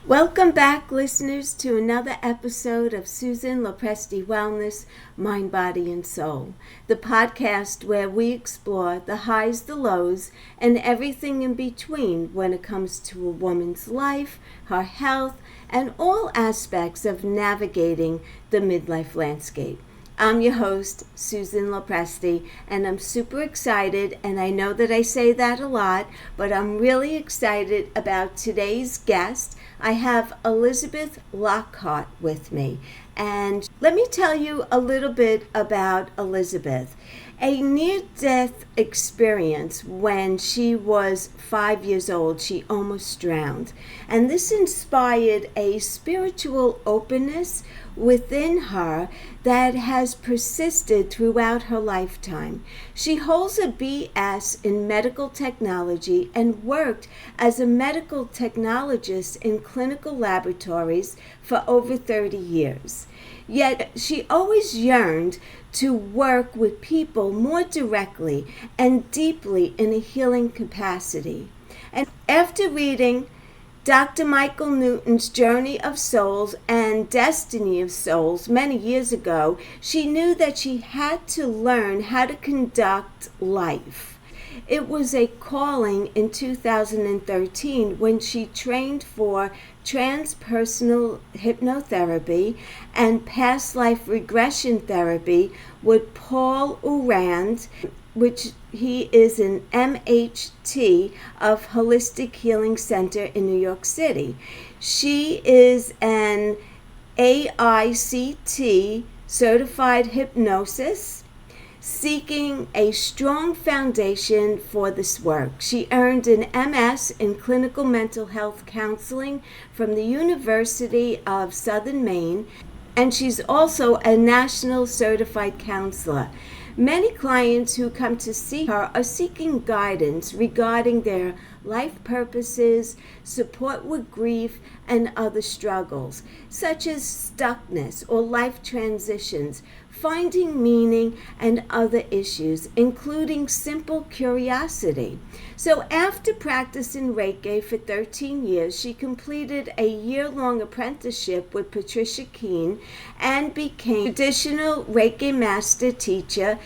Welcome back, listeners, to another episode of Susan Lopresti Wellness, Mind, Body, and Soul, the podcast where we explore the highs, the lows, and everything in between when it comes to a woman's life, her health, and all aspects of navigating the midlife landscape. I'm your host, Susan Lopresti, and I'm super excited, and I know that I say that a lot, but I'm really excited about today's guest. I have Elizabeth Lockhart with me, and let me tell you a little bit about Elizabeth. A near-death experience when she was 5 years old. She almost drowned. And this inspired a spiritual openness within her that has persisted throughout her lifetime. She holds a BS in medical technology and worked as a medical technologist in clinical laboratories for over 30 years. Yet she always yearned to work with people more directly and deeply in a healing capacity. And after reading Dr. Michael Newton's Journey of Souls and Destiny of Souls many years ago, she knew that she had to learn how to conduct life. It was a calling in 2013 when she trained for transpersonal hypnotherapy and past life regression therapy with Paul Aurand, which he is an MHT of Holistic Healing Center in New York City. She is an AICT certified hypnosis, seeking a strong foundation for this work. She earned an MS in clinical mental health counseling from the University of Southern Maine, and she's also a national certified counselor. Many clients who come to see her are seeking guidance regarding their life purposes, support with grief, and other struggles, such as stuckness or life transitions, finding meaning, and other issues, including simple curiosity. So after practicing Reiki for 13 years, she completed a yearlong apprenticeship with Patricia Keene and became Traditional Reiki Master teacher,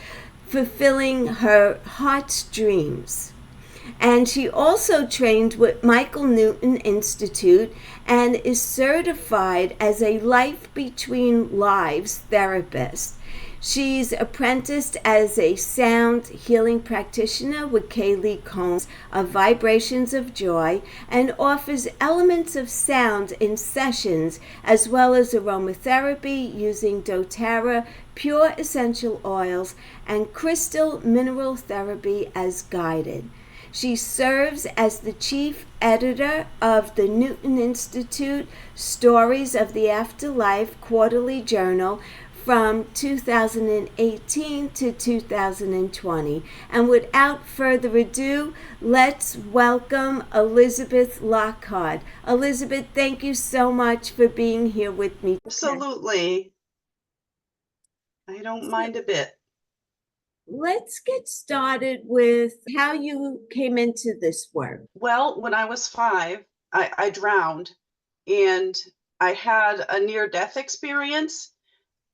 fulfilling her heart's dreams. And she also trained with Michael Newton Institute and is certified as a Life Between Lives therapist. She's apprenticed as a sound healing practitioner with Kalee Coombs of Vibrations of Joy and offers elements of sound in sessions as well as aromatherapy using doTerra, pure essential oils, and crystal mineral therapy as guided. She serves as the chief editor of the Newton Institute Stories of the Afterlife quarterly journal from 2018 to 2020. And without further ado, let's welcome Elizabeth Lockhart. Elizabeth, thank you so much for being here with me. Absolutely. I don't mind a bit. Let's get started with how you came into this work. Well, when I was 5, I drowned and I had a near-death experience,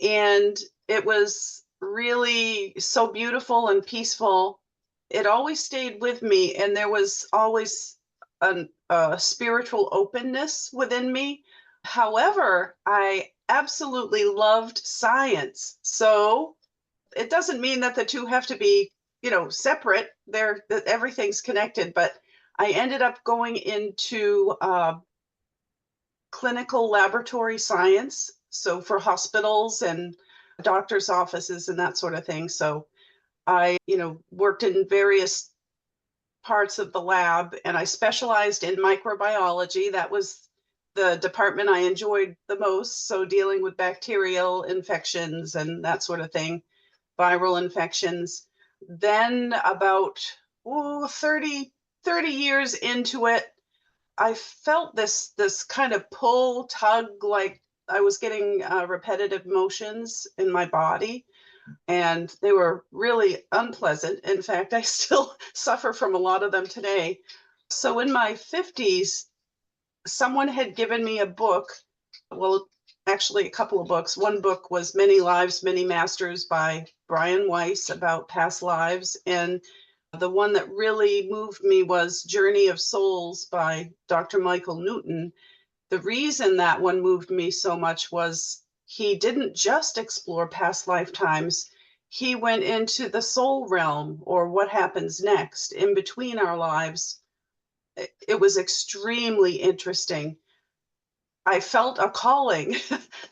and it was really so beautiful and peaceful. It always stayed with me, and there was always a spiritual openness within me. However, I absolutely loved science. So it doesn't mean that the two have to be, separate. That everything's connected. But I ended up going into clinical laboratory science, so for hospitals and doctors' offices and that sort of thing. So I, worked in various parts of the lab, and I specialized in microbiology. That was the department I enjoyed the most. So dealing with bacterial infections and that sort of thing, viral infections. Then about 30 years into it, I felt this kind of pull, tug, like I was getting repetitive motions in my body, and they were really unpleasant. In fact, I still suffer from a lot of them today. So in my 50s, someone had given me a book. Well, actually, a couple of books. One book was Many Lives, Many Masters by Brian Weiss about past lives. And the one that really moved me was Journey of Souls by Dr. Michael Newton. The reason that one moved me so much was he didn't just explore past lifetimes. He went into the soul realm, or what happens next in between our lives. It was extremely interesting. I felt a calling.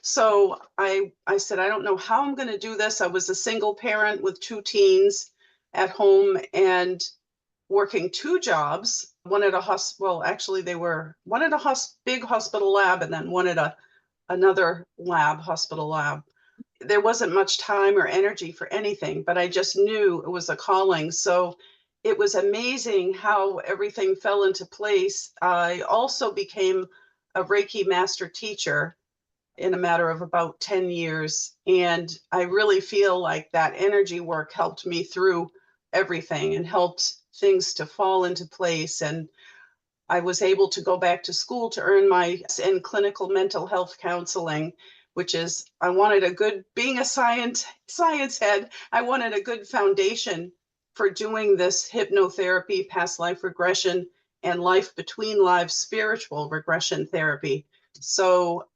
So I said, I don't know how I'm going to do this. I was a single parent with two teens at home and working two jobs, one at a hospital. Well, actually, they were one at a big hospital lab and then one at another lab, hospital lab. There wasn't much time or energy for anything, but I just knew it was a calling. So it was amazing how everything fell into place. I also became a Reiki master teacher in a matter of about 10 years. And I really feel like that energy work helped me through everything and helped things to fall into place. And I was able to go back to school to earn my in clinical mental health counseling, which is, I wanted a good, being a science head, I wanted a good foundation for doing this hypnotherapy, past life regression, and life between lives spiritual regression therapy. So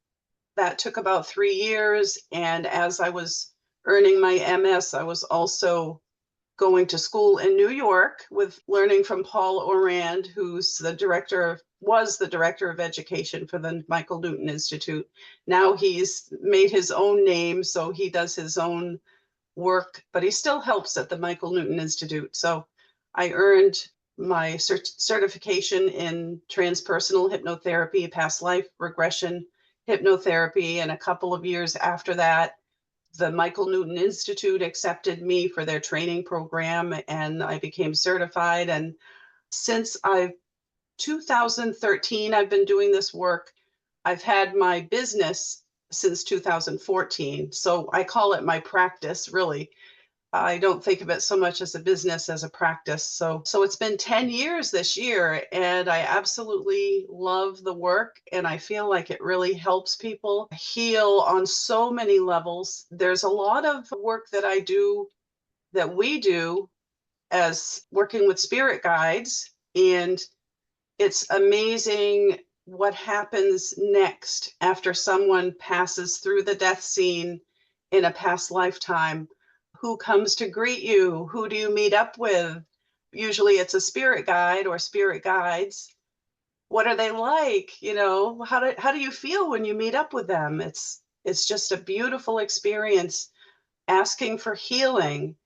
that took about 3 years. And as I was earning my MS, I was also going to school in New York with learning from Paul Aurand, who's was the director of education for the Michael Newton Institute. Now he's made his own name, so he does his own work, but he still helps at the Michael Newton Institute. So I earned my certification in transpersonal hypnotherapy, past life regression hypnotherapy, and a couple of years after that, the Michael Newton Institute accepted me for their training program and I became certified. And since 2013, I've been doing this work. I've had my business since 2014. So I call it my practice, really. I don't think of it so much as a business as a practice. So it's been 10 years this year, and I absolutely love the work, and I feel like it really helps people heal on so many levels. There's a lot of work that we do as working with spirit guides, and it's amazing what happens next after someone passes through the death scene in a past lifetime. Who comes to greet you? Who do you meet up with? Usually it's a spirit guide or spirit guides. What are they like? How do you feel when you meet up with them? It's just a beautiful experience asking for healing.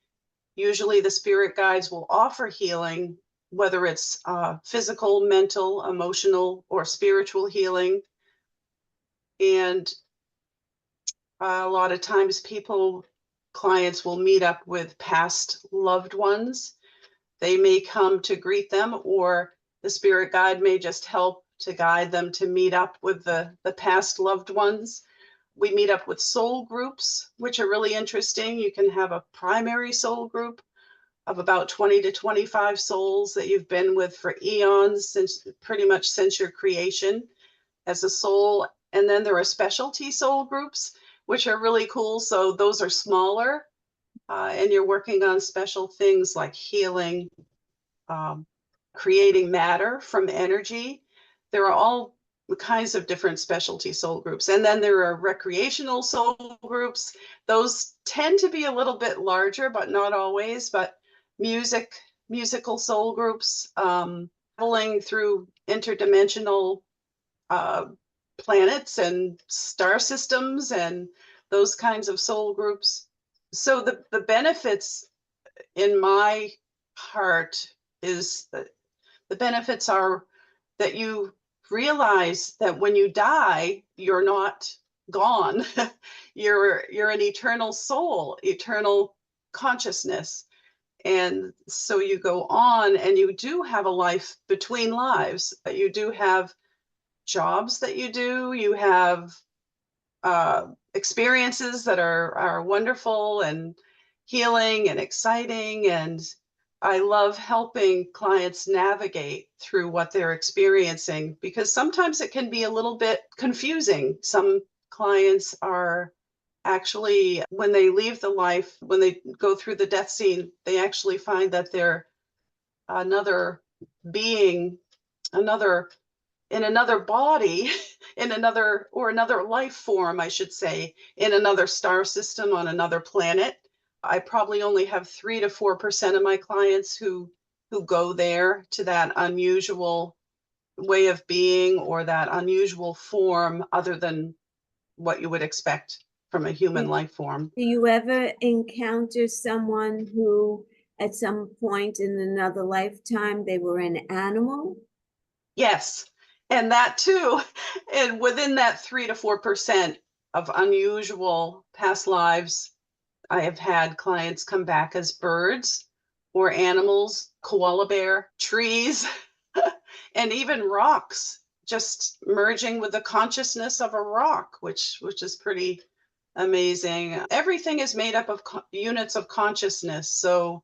Usually the spirit guides will offer healing, whether it's physical, mental, emotional, or spiritual healing. And a lot of times clients will meet up with past loved ones. They may come to greet them, or the spirit guide may just help to guide them to meet up with the past loved ones. We meet up with soul groups, which are really interesting. You can have a primary soul group of about 20 to 25 souls that you've been with for eons, pretty much since your creation as a soul. And then there are specialty soul groups, which are really cool. So those are smaller, and you're working on special things like healing, creating matter from energy. There are all kinds of different specialty soul groups. And then there are recreational soul groups. Those tend to be a little bit larger, but not always. But musical soul groups, traveling through interdimensional planets and star systems and those kinds of soul groups. So the benefits in my heart is the benefits are that you realize that when you die, you're not gone. you're an eternal soul, eternal consciousness. And so you go on and you do have a life between lives. You do have jobs that you have experiences that are wonderful and healing and exciting. And I love helping clients navigate through what they're experiencing because sometimes it can be a little bit confusing. Some clients are actually, when they leave the life, when they go through the death scene, they actually find that they're another being, another in another body, in another life form, I should say, in another star system on another planet. I probably only have 3 to 4% of my clients who go there to that unusual way of being or that unusual form other than what you would expect from a human Do, life form. do you ever encounter someone who, at some point in another lifetime, they were an animal? Yes, and that too, and within that 3 to 4% of unusual past lives, I have had clients come back as birds or animals, koala bear, trees, and even rocks, just merging with the consciousness of a rock, which is pretty amazing. Everything is made up of units of consciousness, so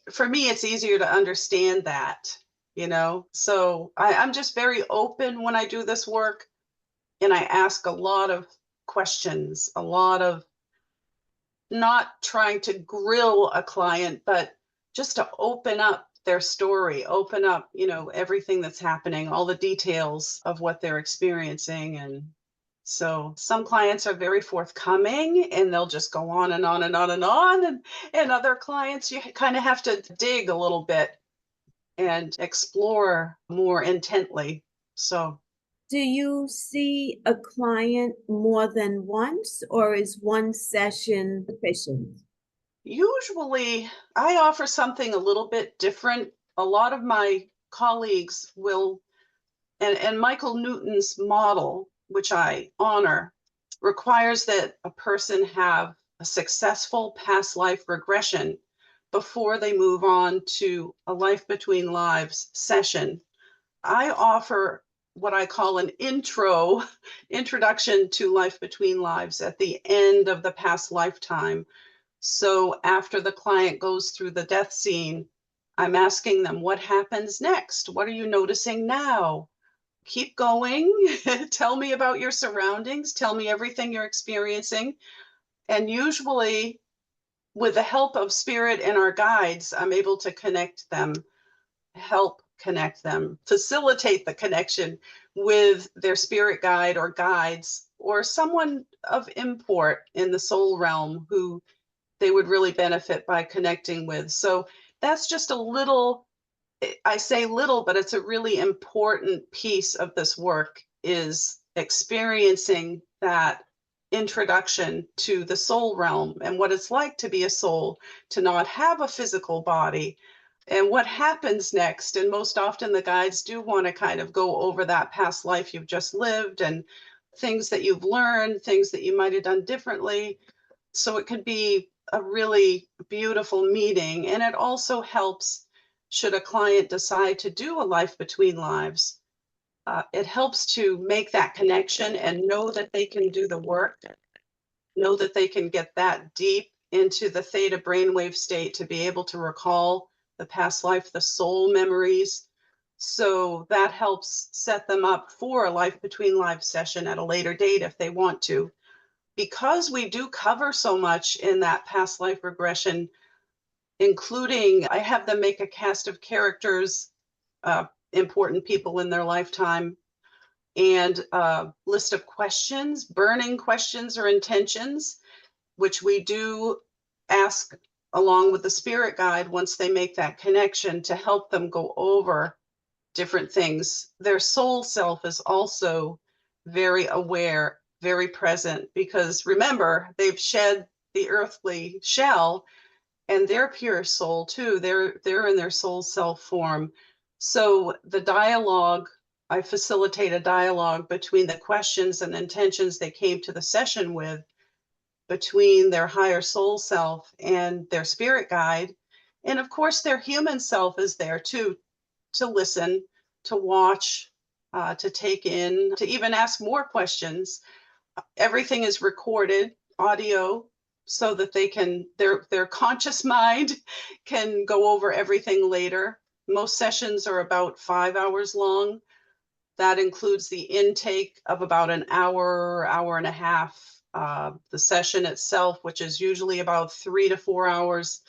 for me it's easier to understand that, so I'm just very open when I do this work, and I ask a lot of questions, a lot of not trying to grill a client, but just to open up their story, open up, everything that's happening, all the details of what they're experiencing. And so some clients are very forthcoming and they'll just go on and on and on and on. And other clients, you kind of have to dig a little bit and explore more intently. So Do you see a client more than once, or is one session sufficient? usually, I offer something a little bit different. A lot of my colleagues will, and Michael Newton's model, which I honor, requires that a person have a successful past life regression before they move on to a life between lives session. I offer what I call an introduction to life between lives at the end of the past lifetime. So after the client goes through the death scene, I'm asking them, what happens next? What are you noticing now? Keep going. Tell me about your surroundings. Tell me everything you're experiencing. And usually, with the help of spirit and our guides, I'm able to help connect them, facilitate the connection with their spirit guide or guides or someone of import in the soul realm who they would really benefit by connecting with. So that's just a little, I say little, but it's a really important piece of this work is experiencing that introduction to the soul realm and what it's like to be a soul, to not have a physical body, and what happens next. And most often the guides do want to kind of go over that past life you've just lived and things that you've learned, things that you might have done differently. So it could be a really beautiful meeting. And it also helps should a client decide to do a life between lives. It helps to make that connection and know that they can do the work, know that they can get that deep into the theta brainwave state to be able to recall the past life, the soul memories. So that helps set them up for a life between lives session at a later date if they want to. Because we do cover so much in that past life regression, including I have them make a cast of characters, important people in their lifetime, and a list of questions, burning questions or intentions, which we do ask along with the spirit guide once they make that connection to help them go over different things. Their soul self is also very aware, very present, because remember, they've shed the earthly shell and they're pure soul too. They're in their soul self form. So the dialogue, I facilitate a dialogue between the questions and intentions they came to the session with, between their higher soul self and their spirit guide. And of course, their human self is there too, to listen, to watch, to take in, to even ask more questions. Everything is recorded, audio, so that they can, their conscious mind can go over everything later. Most sessions are about 5 hours long. That includes the intake of about an hour, hour and a half. The session itself, which is usually about 3 to 4 hours.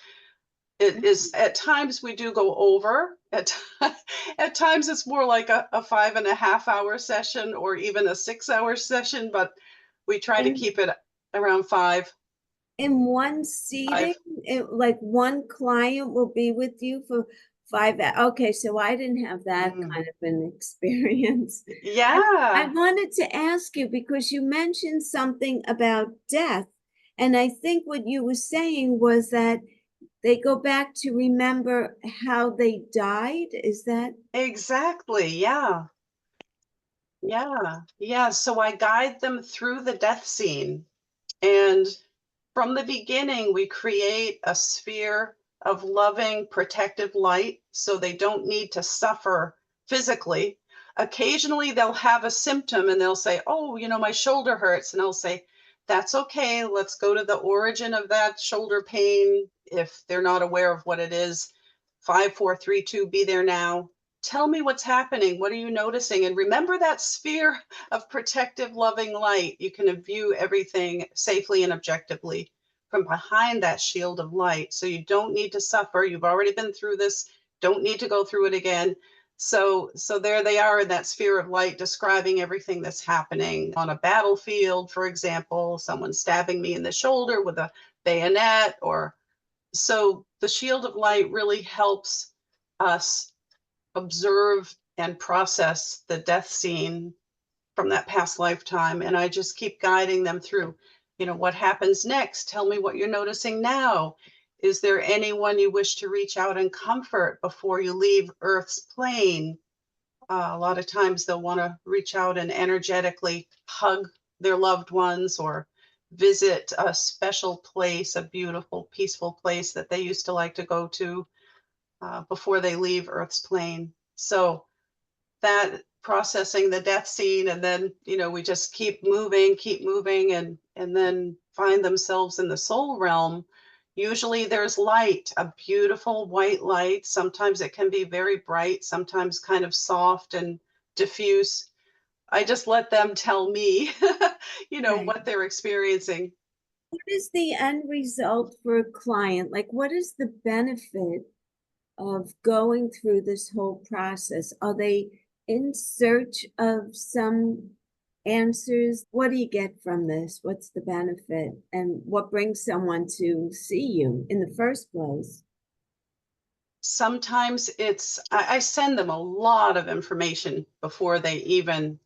It is, at times we do go over. At times it's more like a 5.5 hour session or even a 6 hour session, but we try to And keep it around five. in one seating, Five. like one client will be with you for 5 hours. Okay, so I didn't have that Mm. kind of an experience. I Yeah, wanted to ask you because you mentioned something about death. And I think what you were saying was that they go back to remember how they died. Is that exactly. Yeah. Yeah. Yeah. So I guide them through the death scene. And from the beginning, we create a sphere of loving, protective light so they don't need to suffer physically. Occasionally, they'll have a symptom and they'll say, "Oh, my shoulder hurts." And I'll say, "That's okay. Let's go to the origin of that shoulder pain." If they're not aware of what it is, 5, 4, 3, 2, be there now. Tell me what's happening. What are you noticing? And remember that sphere of protective, loving light. You can view everything safely and objectively from behind that shield of light. So you don't need to suffer. You've already been through this. Don't need to go through it again. So there they are in that sphere of light, describing everything that's happening on a battlefield, for example, someone stabbing me in the shoulder with a bayonet. Or so the shield of light really helps us observe and process the death scene from that past lifetime. And I just keep guiding them through, what happens next? Tell me what you're noticing now. Is there anyone you wish to reach out and comfort before you leave Earth's plane? A lot of times they'll want to reach out and energetically hug their loved ones or visit a special place, a beautiful, peaceful place that they used to like to go to before they leave Earth's plane. So that processing the death scene, and then we just keep moving, and then find themselves in the soul realm. Usually there's light, a beautiful white light. Sometimes it can be very bright, sometimes kind of soft and diffuse. I just let them tell me right? what they're experiencing. What is the end result for a client? Like, what is the benefit of going through this whole process? Are they in search of some answers? What do you get from this? What's the benefit? And what brings someone to see you in the first place? Sometimes I send them a lot of information before they even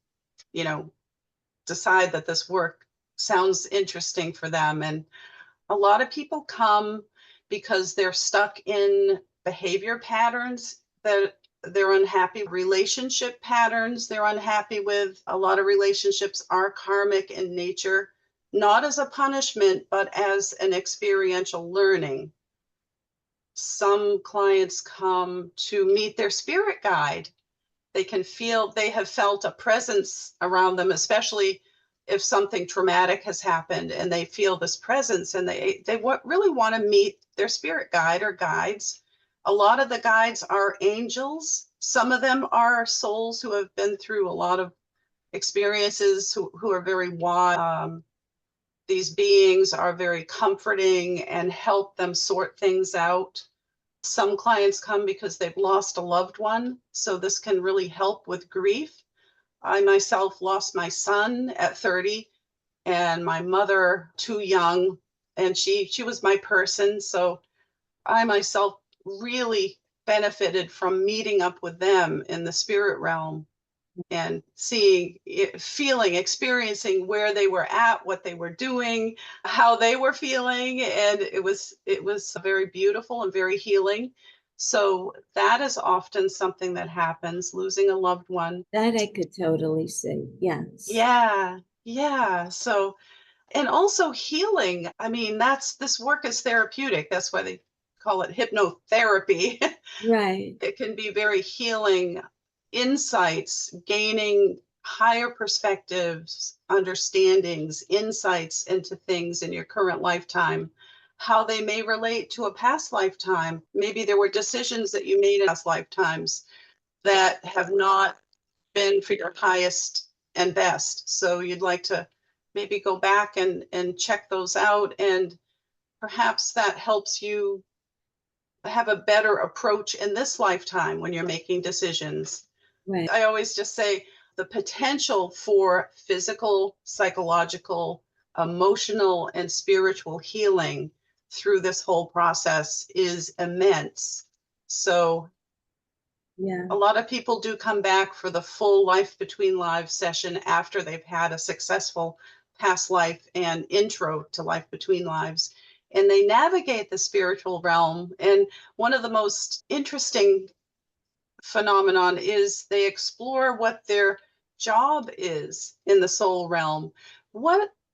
you know decide that this work sounds interesting for them. And a lot of people come because they're stuck in behavior patterns that they're unhappy, relationship patterns they're unhappy with. A lot of relationships are karmic in nature, not as a punishment, but as an experiential learning. Some clients come to meet their spirit guide. They have felt a presence around them, especially if something traumatic has happened, and they feel this presence, and really want to meet their spirit guide or guides. A lot of the guides are angels. Some of them are souls who have been through a lot of experiences, who are very wise. These beings are very comforting and help them sort things out. Some clients come because they've lost a loved one, so this can really help with grief. I myself lost my son at 30 and my mother too young, and she was my person. So I myself really benefited from meeting up with them in the spirit realm and seeing it, feeling, experiencing where they were at, what they were doing, how they were feeling. And it was very beautiful and very healing. So that is often something that happens, losing a loved one. That I could totally see. Yes. Yeah. Yeah. So, and also healing. I mean, this work is therapeutic. That's why they call it hypnotherapy. Right. It can be very healing insights, gaining higher perspectives, understandings, insights into things in your current lifetime, how they may relate to a past lifetime. Maybe there were decisions that you made in past lifetimes that have not been for your highest and best. So you'd like to maybe go back and check those out. And perhaps that helps you have a better approach in this lifetime when you're making decisions. Right. I always just say the potential for physical, psychological, emotional, and spiritual healing through this whole process is immense. So Yeah. a lot of people do come back for the full Life Between Lives session after they've had a successful past life and intro to Life Between Lives. And they navigate the spiritual realm. And one of the most interesting phenomenon is they explore what their job is in the soul realm.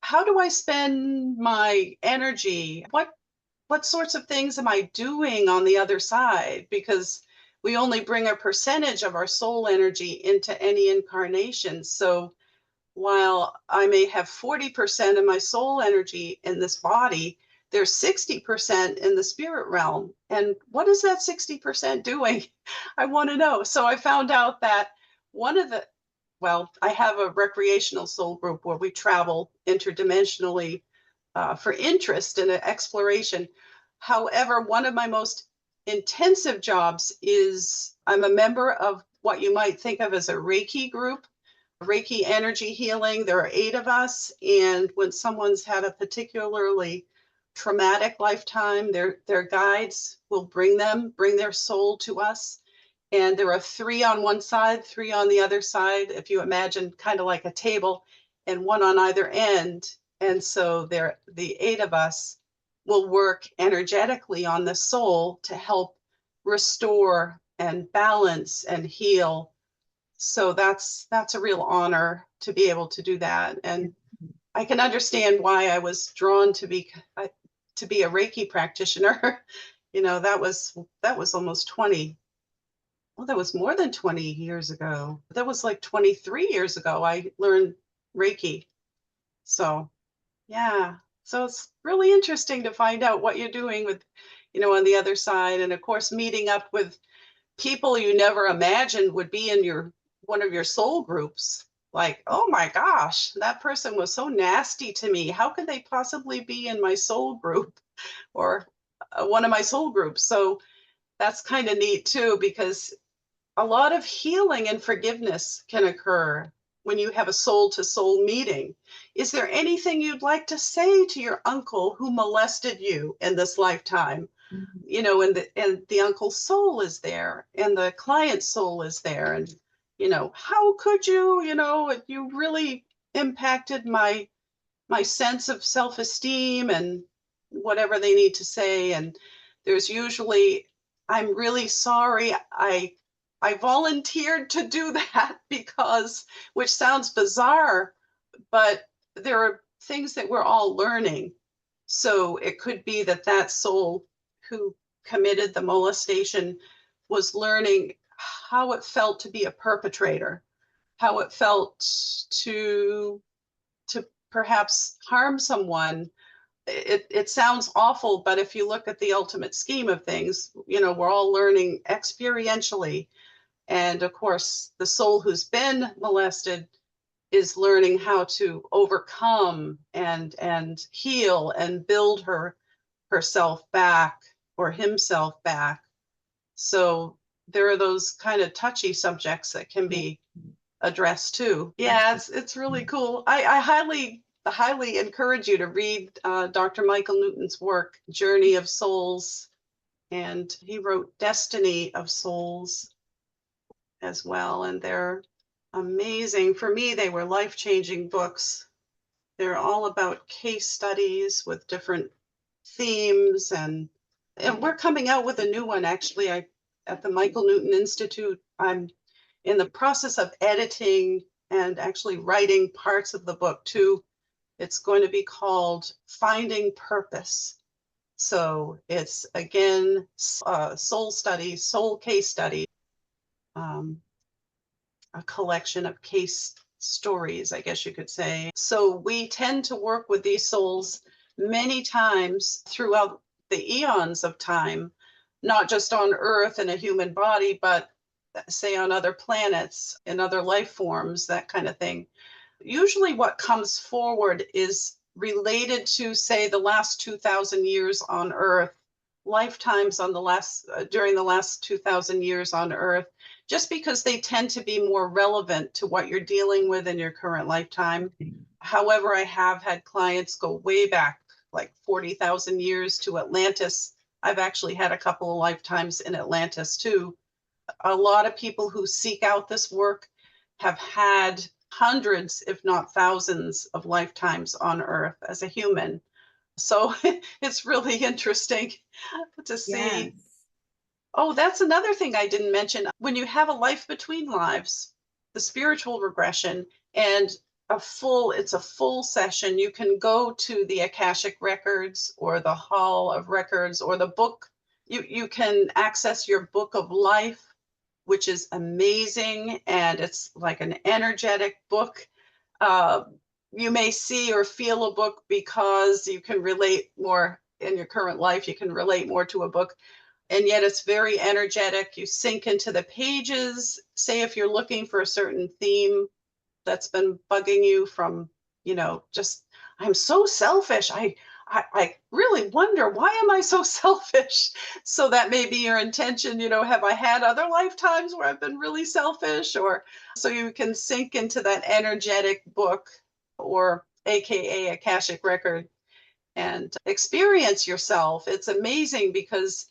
How do I spend my energy? What sorts of things am I doing on the other side? Because we only bring a percentage of our soul energy into any incarnation. So while I may have 40% of my soul energy in this body, there's 60% in the spirit realm. And what is that 60% doing? I want to know. So I found out that one of the, well, I have a recreational soul group where we travel interdimensionally for interest and exploration. However, one of my most intensive jobs is I'm a member of what you might think of as a Reiki group, Reiki energy healing. There are 8 of us. And when someone's had a particularly traumatic lifetime, their guides will bring their soul to us. And there are 3 on one side, 3 on the other side, if you imagine kind of like a table, and 1 on either end. And so the 8 of us will work energetically on the soul to help restore and balance and heal. So that's a real honor to be able to do that. And I can understand why I was drawn to be a Reiki practitioner. That was almost 20. Well, that was more than 20 years ago. That was like 23 years ago. I learned Reiki. So, yeah. So it's really interesting to find out what you're doing with, on the other side. And of course, meeting up with people you never imagined would be in one of your soul groups. Like, oh my gosh, that person was so nasty to me. How could they possibly be in my soul group or one of my soul groups? So that's kind of neat too, because a lot of healing and forgiveness can occur when you have a soul to soul meeting. Is there anything you'd like to say to your uncle who molested you in this lifetime? And the uncle's soul is there and the client's soul is there. And, how could you, you really impacted my sense of self-esteem and whatever they need to say. And there's usually, I'm really sorry. I volunteered to do that because, which sounds bizarre, but there are things that we're all learning. So it could be that soul who committed the molestation was learning how it felt to be a perpetrator, how it felt to perhaps harm someone. It sounds awful, but if you look at the ultimate scheme of things, we're all learning experientially. And of course, the soul who's been molested is learning how to overcome and heal and build herself back or himself back. So there are those kind of touchy subjects that can be addressed too. Yeah, it's really cool. I highly encourage you to read Dr. Michael Newton's work, Journey of Souls, and he wrote Destiny of Souls as well. And they're amazing. For me, they were life-changing books. They're all about case studies with different themes, and we're coming out with a new one actually. At the Michael Newton Institute, I'm in the process of editing and actually writing parts of the book too. It's going to be called Finding Purpose. So it's again soul studies, soul case study, a collection of case stories, I guess you could say. So we tend to work with these souls many times throughout the eons of time, not just on Earth in a human body, but say on other planets and other life forms, that kind of thing. Usually what comes forward is related to, say, the last 2,000 years on Earth, lifetimes on the last during the last 2,000 years on Earth, just because they tend to be more relevant to what you're dealing with in your current lifetime. However, I have had clients go way back, like 40,000 years to Atlantis. I've actually had a couple of lifetimes in Atlantis too. A lot of people who seek out this work have had hundreds, if not thousands, of lifetimes on Earth as a human. So it's really interesting to see. Yes. Oh, that's another thing I didn't mention. When you have a life between lives, the spiritual regression, and it's a full session. You can go to the Akashic records or the Hall of Records or the book. You can access your book of life, which is amazing. And it's like an energetic book. Uh, you may see or feel a book because you can relate more in your current life. You can relate more to a book. And yet it's very energetic. You sink into the pages. Say if you're looking for a certain theme that's been bugging you from, just, I'm so selfish. I really wonder, why am I so selfish? So that may be your intention, have I had other lifetimes where I've been really selfish? Or so you can sink into that energetic book, or AKA Akashic record, and experience yourself. It's amazing because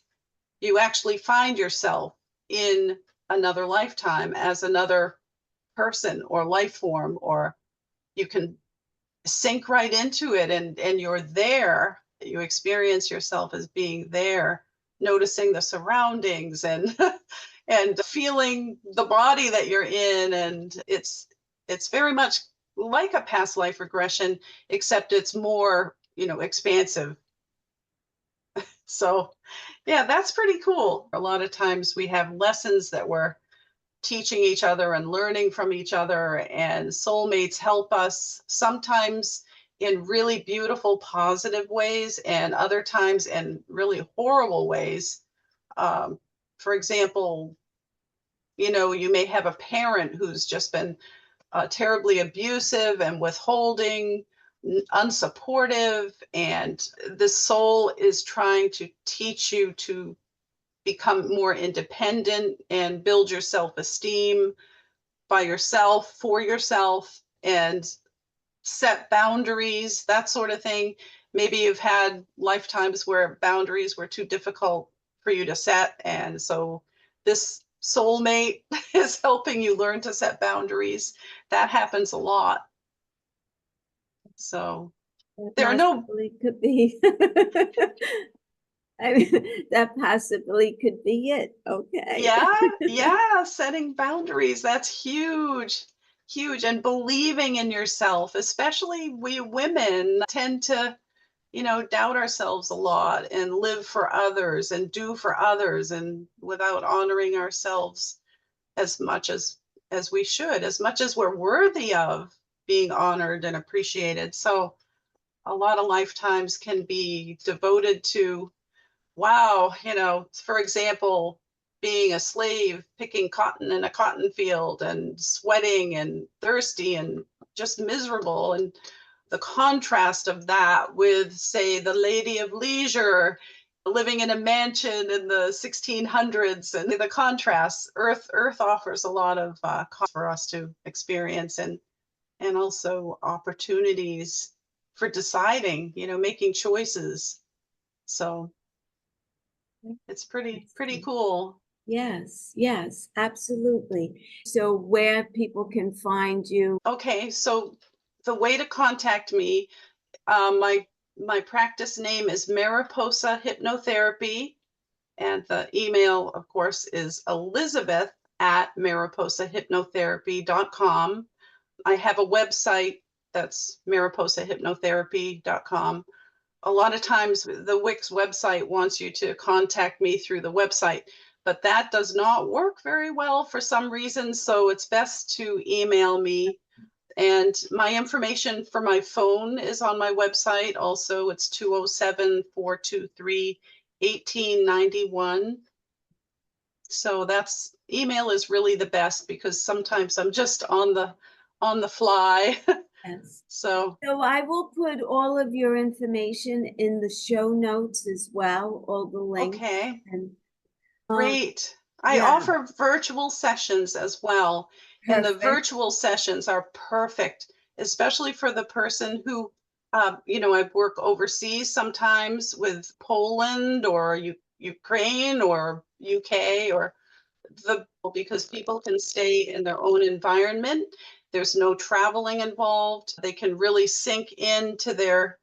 you actually find yourself in another lifetime as another person or life form, or you can sink right into it, and you're there. You experience yourself as being there, noticing the surroundings and and feeling the body that you're in. And it's very much like a past life regression, except it's more, expansive. So yeah, that's pretty cool. A lot of times we have lessons that we're teaching each other and learning from each other, and soulmates help us sometimes in really beautiful, positive ways, and other times in really horrible ways. Um, for example, you may have a parent who's just been terribly abusive and withholding, unsupportive, and the soul is trying to teach you to become more independent and build your self-esteem by yourself, for yourself, and set boundaries, that sort of thing. Maybe you've had lifetimes where boundaries were too difficult for you to set. And so this soulmate is helping you learn to set boundaries. That happens a lot. So That there are no, possibly could be. I mean, that possibly could be it. Okay. yeah, setting boundaries. That's huge, huge. And believing in yourself, especially we women tend to, doubt ourselves a lot and live for others and do for others, and without honoring ourselves as much as we should, as much as we're worthy of being honored and appreciated. So a lot of lifetimes can be devoted to, wow, for example, being a slave, picking cotton in a cotton field and sweating and thirsty and just miserable. And the contrast of that with, say, the lady of leisure living in a mansion in the 1600s, and the contrast. Earth offers a lot of for us to experience, and also opportunities for deciding, making choices. So it's pretty cool. Yes, yes, absolutely. So where people can find you. Okay, so the way to contact me, my practice name is Mariposa Hypnotherapy, and the email, of course, is Elizabeth at mariposahypnotherapy.com. I have a website that's mariposahypnotherapy.com. A lot of times the Wix website wants you to contact me through the website, but that does not work very well for some reason. So it's best to email me. And my information for my phone is on my website. Also, it's 207-423-1891. So that's email is really the best because sometimes I'm just on the fly. Yes. So, So I will put all of your information in the show notes as well, all the links. okay, And great. I yeah, offer virtual sessions as well. And the perfect. virtual sessions are perfect, especially for the person who, I work overseas sometimes with Poland or Ukraine or UK or because people can stay in their own environment. There's no traveling involved. They can really sink into their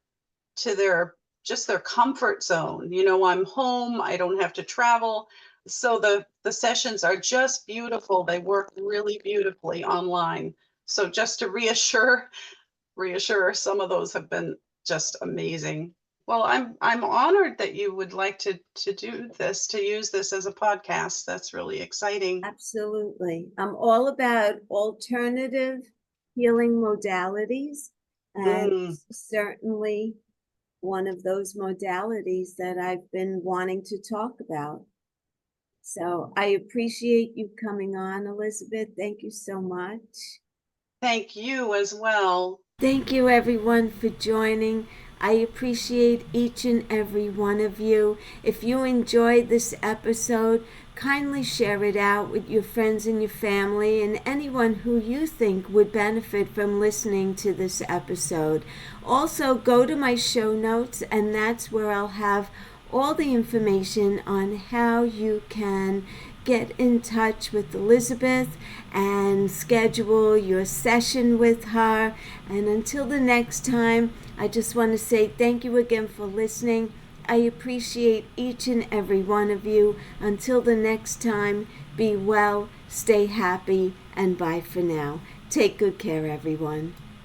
just their comfort zone. I'm home, I don't have to travel. So the sessions are just beautiful. They work really beautifully online. So just to reassure, some of those have been just amazing. Well, I'm honored that you would like to do this, to use this as a podcast. That's really exciting. Absolutely. I'm all about alternative healing modalities, and Mm, certainly one of those modalities that I've been wanting to talk about. So I appreciate you coming on, Elizabeth. Thank you so much. thank you as well. Thank you, everyone, for joining. I appreciate each and every one of you. If you enjoyed this episode, kindly share it out with your friends and your family and anyone who you think would benefit from listening to this episode. Also, go to my show notes, and that's where I'll have all the information on how you can get in touch with Elizabeth and schedule your session with her. And until the next time, I just want to say thank you again for listening. I appreciate each and every one of you. Until the next time, be well, stay happy, and bye for now. Take good care, everyone.